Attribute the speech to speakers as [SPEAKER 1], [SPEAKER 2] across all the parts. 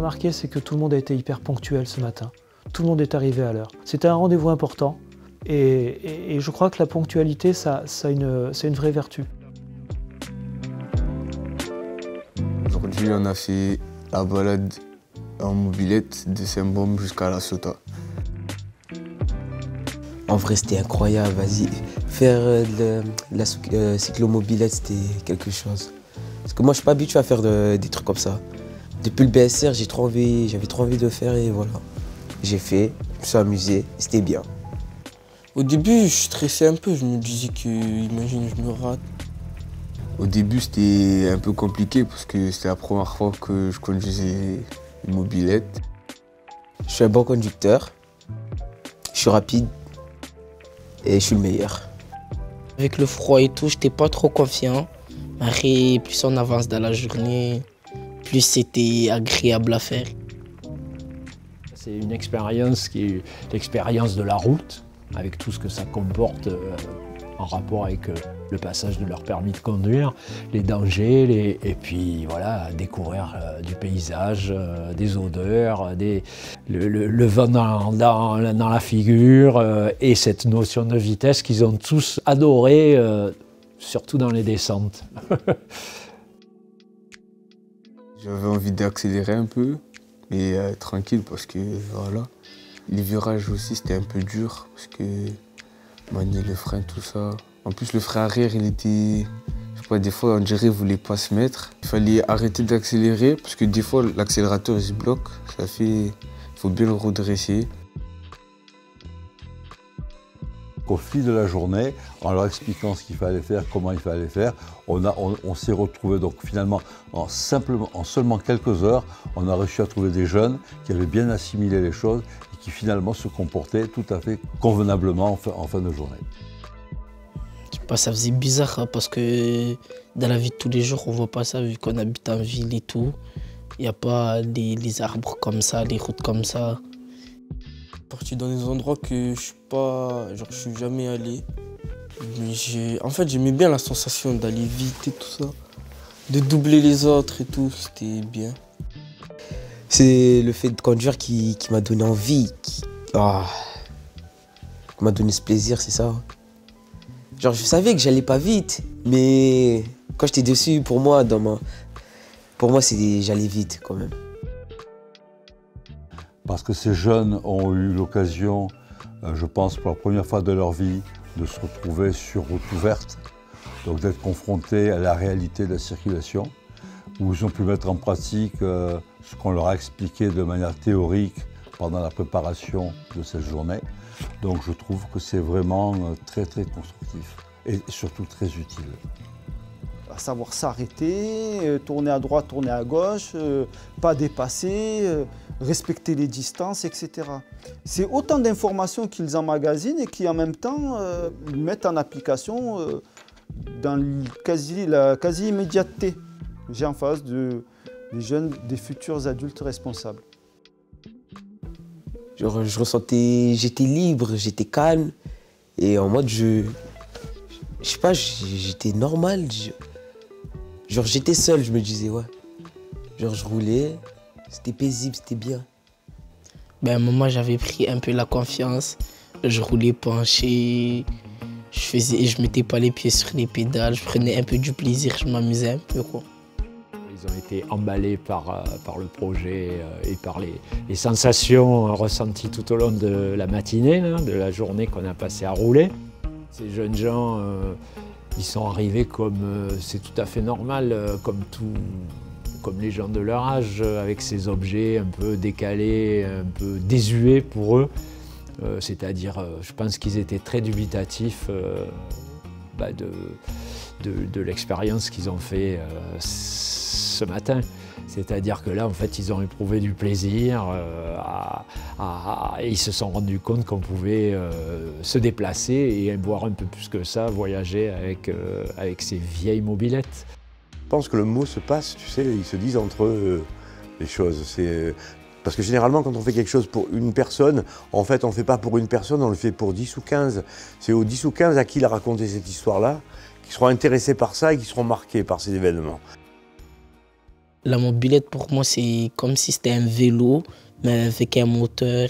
[SPEAKER 1] marqué, c'est que tout le monde a été hyper ponctuel ce matin. Tout le monde est arrivé à l'heure. C'était un rendez-vous important et je crois que la ponctualité, c'est une vraie vertu.
[SPEAKER 2] Aujourd'hui, on a fait la balade en mobilette de Saint-Baume jusqu'à La Ciotat.
[SPEAKER 3] En vrai, c'était incroyable, vas-y. Faire de la cyclomobilette, c'était quelque chose. Parce que moi, je suis pas habitué à faire des trucs comme ça. Depuis le BSR, j'avais trop envie de le faire et voilà. J'ai fait, je me suis amusé, c'était bien.
[SPEAKER 4] Au début, je stressais un peu, je me disais que, imagine, je me rate.
[SPEAKER 2] Au début, c'était un peu compliqué parce que c'était la première fois que je conduisais une mobilette.
[SPEAKER 3] Je suis un bon conducteur, je suis rapide et je suis le meilleur.
[SPEAKER 4] Avec le froid et tout, j'étais pas trop confiant. Après, plus on avance dans la journée, plus c'était agréable à faire.
[SPEAKER 5] C'est une expérience qui est l'expérience de la route, avec tout ce que ça comporte en rapport avec le passage de leur permis de conduire, les dangers, et puis voilà, découvrir du paysage, des odeurs, le vent dans la figure, et cette notion de vitesse qu'ils ont tous adoré, surtout dans les descentes.
[SPEAKER 2] J'avais envie d'accélérer un peu, mais tranquille parce que voilà. Les virages aussi, c'était un peu dur parce que manier le frein, tout ça. En plus, le frein arrière, il était... Je sais pas, des fois, on dirait qu'il ne voulait pas se mettre. Il fallait arrêter d'accélérer parce que des fois, l'accélérateur, il se bloque. Ça fait... Il faut bien le redresser.
[SPEAKER 6] Au fil de la journée, en leur expliquant ce qu'il fallait faire, comment il fallait faire, on s'est retrouvés donc finalement en seulement quelques heures, on a réussi à trouver des jeunes qui avaient bien assimilé les choses et qui finalement se comportaient tout à fait convenablement en fin de journée.
[SPEAKER 4] Ça faisait bizarre parce que dans la vie de tous les jours, on voit pas ça vu qu'on habite en ville et tout. Il n'y a pas les arbres comme ça, les routes comme ça. Parti dans des endroits que je suis jamais allé. Mais en fait, j'aimais bien la sensation d'aller vite et tout ça, de doubler les autres et tout, c'était bien.
[SPEAKER 3] C'est le fait de conduire qui m'a donné envie, qui m'a donné ce plaisir, c'est ça. Genre, je savais que j'allais pas vite, mais quand j'étais dessus, pour moi, j'allais vite quand même.
[SPEAKER 6] Parce que ces jeunes ont eu l'occasion, je pense pour la première fois de leur vie, de se retrouver sur route ouverte, donc d'être confrontés à la réalité de la circulation, où ils ont pu mettre en pratique ce qu'on leur a expliqué de manière théorique pendant la préparation de cette journée. Donc je trouve que c'est vraiment très très constructif et surtout très utile.
[SPEAKER 7] À savoir s'arrêter, tourner à droite, tourner à gauche, pas dépasser, respecter les distances, etc. C'est autant d'informations qu'ils emmagasinent et qui en même temps mettent en application dans la quasi-immédiateté. J'ai en face des jeunes, des futurs adultes responsables.
[SPEAKER 3] Genre, j'étais libre, j'étais calme et en mode je sais pas, j'étais normal. Genre j'étais seul, je me disais ouais. Genre je roulais, c'était paisible, c'était bien.
[SPEAKER 4] À un moment j'avais pris un peu la confiance, je roulais penché, je mettais pas les pieds sur les pédales, je prenais un peu du plaisir, je m'amusais un peu quoi.
[SPEAKER 5] Ils ont été emballés par le projet et par les sensations ressenties tout au long de la matinée, là, de la journée qu'on a passée à rouler. Ces jeunes gens, ils sont arrivés comme c'est tout à fait normal, comme les gens de leur âge, avec ces objets un peu décalés, un peu désuets pour eux. C'est-à-dire, je pense qu'ils étaient très dubitatifs de l'expérience qu'ils ont fait ce matin. C'est-à-dire que là, en fait, ils ont éprouvé du plaisir et ils se sont rendus compte qu'on pouvait se déplacer et voire un peu plus que ça, voyager avec ces vieilles mobilettes.
[SPEAKER 8] Je pense que le mot se passe, tu sais, ils se disent entre eux les choses. Parce que généralement, quand on fait quelque chose pour une personne, en fait, on ne le fait pas pour une personne, on le fait pour 10 ou 15. C'est aux 10 ou 15 à qui il a raconté cette histoire-là, qui seront intéressés par ça et qui seront marqués par ces événements.
[SPEAKER 4] La mobilette, pour moi, c'est comme si c'était un vélo, mais avec un moteur.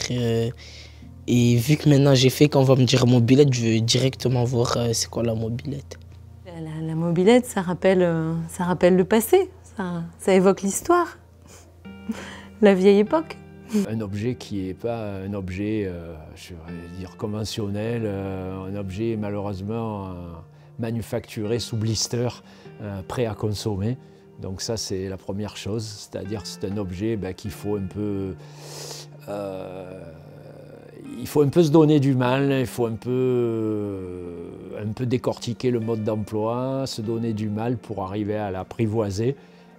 [SPEAKER 4] Et vu que maintenant j'ai fait, quand on va me dire mobilette, je veux directement voir c'est quoi la mobilette.
[SPEAKER 9] La mobilette, ça rappelle le passé, ça évoque l'histoire, la vieille époque.
[SPEAKER 5] Un objet qui n'est pas un objet, je vais dire, conventionnel, un objet malheureusement manufacturé sous blister, prêt à consommer. Donc ça, c'est la première chose, c'est-à-dire que c'est un objet qu'il faut un peu... il faut un peu se donner du mal, il faut un peu décortiquer le mode d'emploi, se donner du mal pour arriver à l'apprivoiser.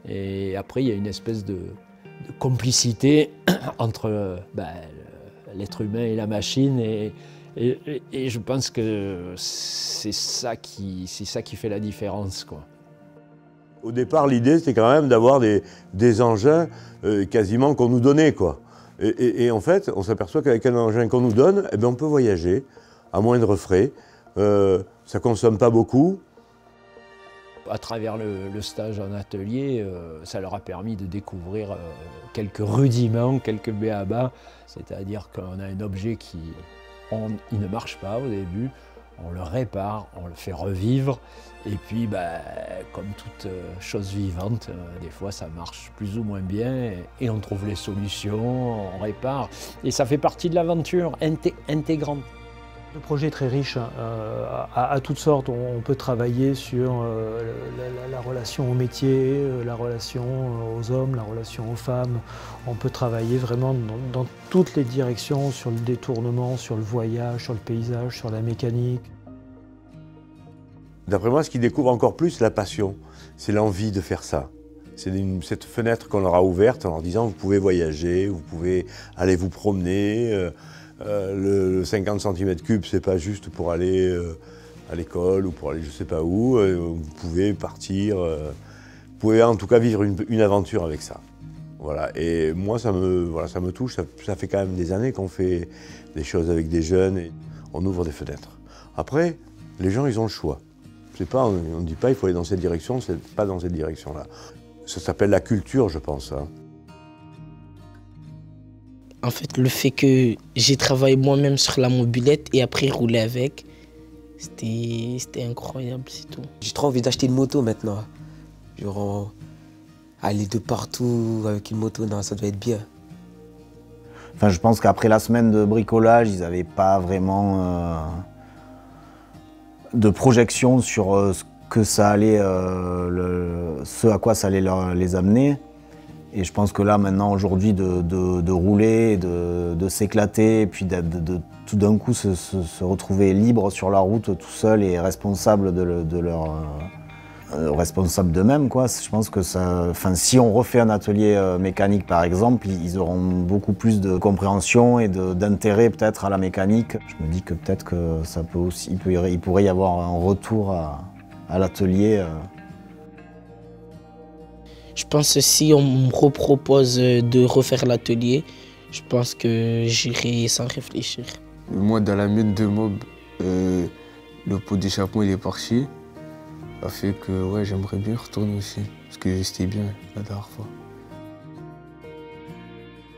[SPEAKER 5] Et après, il y a une espèce de complicité entre l'être humain et la machine. Et je pense que c'est ça qui fait la différence, quoi.
[SPEAKER 8] Au départ, l'idée, c'était quand même d'avoir des engins quasiment qu'on nous donnait, quoi. Et en fait, on s'aperçoit qu'avec un engin qu'on nous donne, on peut voyager à moindre frais. Ça ne consomme pas beaucoup.
[SPEAKER 5] À travers le stage en atelier, ça leur a permis de découvrir quelques rudiments, quelques b.a.-ba. C'est-à-dire qu'on a un objet il ne marche pas au début, on le répare, on le fait revivre. Et puis, comme toute chose vivante, des fois ça marche plus ou moins bien et on trouve les solutions, on répare. Et ça fait partie de l'aventure intégrante.
[SPEAKER 1] Le projet est très riche, à toutes sortes. On peut travailler sur la relation au métier, la relation aux hommes, la relation aux femmes. On peut travailler vraiment dans toutes les directions, sur le détournement, sur le voyage, sur le paysage, sur la mécanique.
[SPEAKER 8] D'après moi, ce qui découvre encore plus la passion, c'est l'envie de faire ça. C'est cette fenêtre qu'on leur a ouverte en leur disant vous pouvez voyager, vous pouvez aller vous promener. Le 50 cm3, c'est pas juste pour aller à l'école ou pour aller je sais pas où. Vous pouvez partir, vous pouvez en tout cas vivre une aventure avec ça. Voilà. Et moi, ça me touche. Ça fait quand même des années qu'on fait des choses avec des jeunes et on ouvre des fenêtres. Après, les gens, ils ont le choix. On ne dit pas il faut aller dans cette direction, c'est pas dans cette direction-là. Ça s'appelle la culture, je pense. Hein.
[SPEAKER 4] En fait, le fait que j'ai travaillé moi-même sur la mobilette et après rouler avec, c'était incroyable, c'est tout.
[SPEAKER 3] J'ai trop envie d'acheter une moto maintenant. Genre, aller de partout avec une moto, non, ça doit être bien.
[SPEAKER 10] Enfin, je pense qu'après la semaine de bricolage, ils n'avaient pas vraiment de projection sur ce que ça allait, ce à quoi ça allait les amener. Et je pense que là, maintenant, aujourd'hui, de rouler, de s'éclater, et puis de tout d'un coup se retrouver libre sur la route tout seul et responsable responsable d'eux-mêmes, quoi. Je pense que si on refait un atelier mécanique, par exemple, ils auront beaucoup plus de compréhension et d'intérêt peut-être à la mécanique. Je me dis que peut-être que ça peut aussi, il pourrait y avoir un retour à l'atelier.
[SPEAKER 4] Je pense que si on me repropose de refaire l'atelier, je pense que j'irai sans réfléchir.
[SPEAKER 2] Moi, dans la mienne de mob, le pot d'échappement il est parti. Ça fait que j'aimerais bien retourner aussi, parce que c'était bien la dernière fois.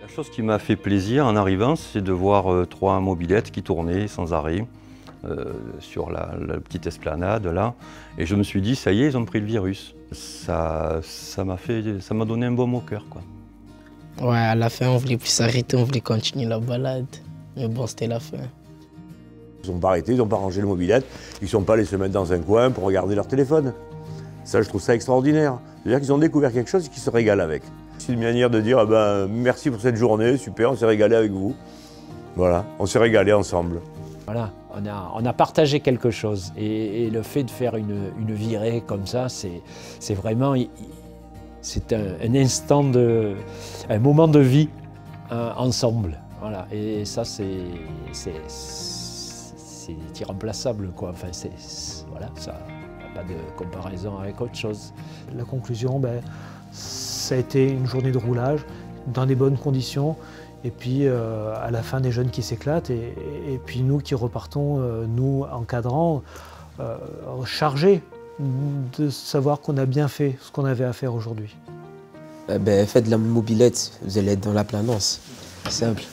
[SPEAKER 11] La chose qui m'a fait plaisir en arrivant, c'est de voir 3 mobilettes qui tournaient sans arrêt sur la petite esplanade là. Et je me suis dit, ça y est, ils ont pris le virus. Ça m'a donné un baume au cœur, quoi.
[SPEAKER 4] Ouais, à la fin, on voulait plus s'arrêter, on voulait continuer la balade. Mais bon, c'était la fin.
[SPEAKER 8] Ils n'ont pas arrêté, ils n'ont pas rangé le mobilette, ils ne sont pas allés se mettre dans un coin pour regarder leur téléphone. Ça, je trouve ça extraordinaire. C'est-à-dire qu'ils ont découvert quelque chose et qu'ils se régalent avec. C'est une manière de dire merci pour cette journée, super, on s'est régalé avec vous. Voilà, on s'est régalé ensemble.
[SPEAKER 5] Voilà, on a partagé quelque chose. Et le fait de faire une virée comme ça, c'est vraiment c'est un instant, un moment de vie ensemble. Voilà, et ça, c'est irremplaçable, quoi. Enfin, voilà, ça n'a pas de comparaison avec autre chose.
[SPEAKER 1] La conclusion, ça a été une journée de roulage dans des bonnes conditions. Et puis à la fin, des jeunes qui s'éclatent et puis nous qui repartons, nous encadrants, chargés de savoir qu'on a bien fait ce qu'on avait à faire aujourd'hui.
[SPEAKER 3] Ben, faites de la mobilette, vous allez être dans la planance. Simple.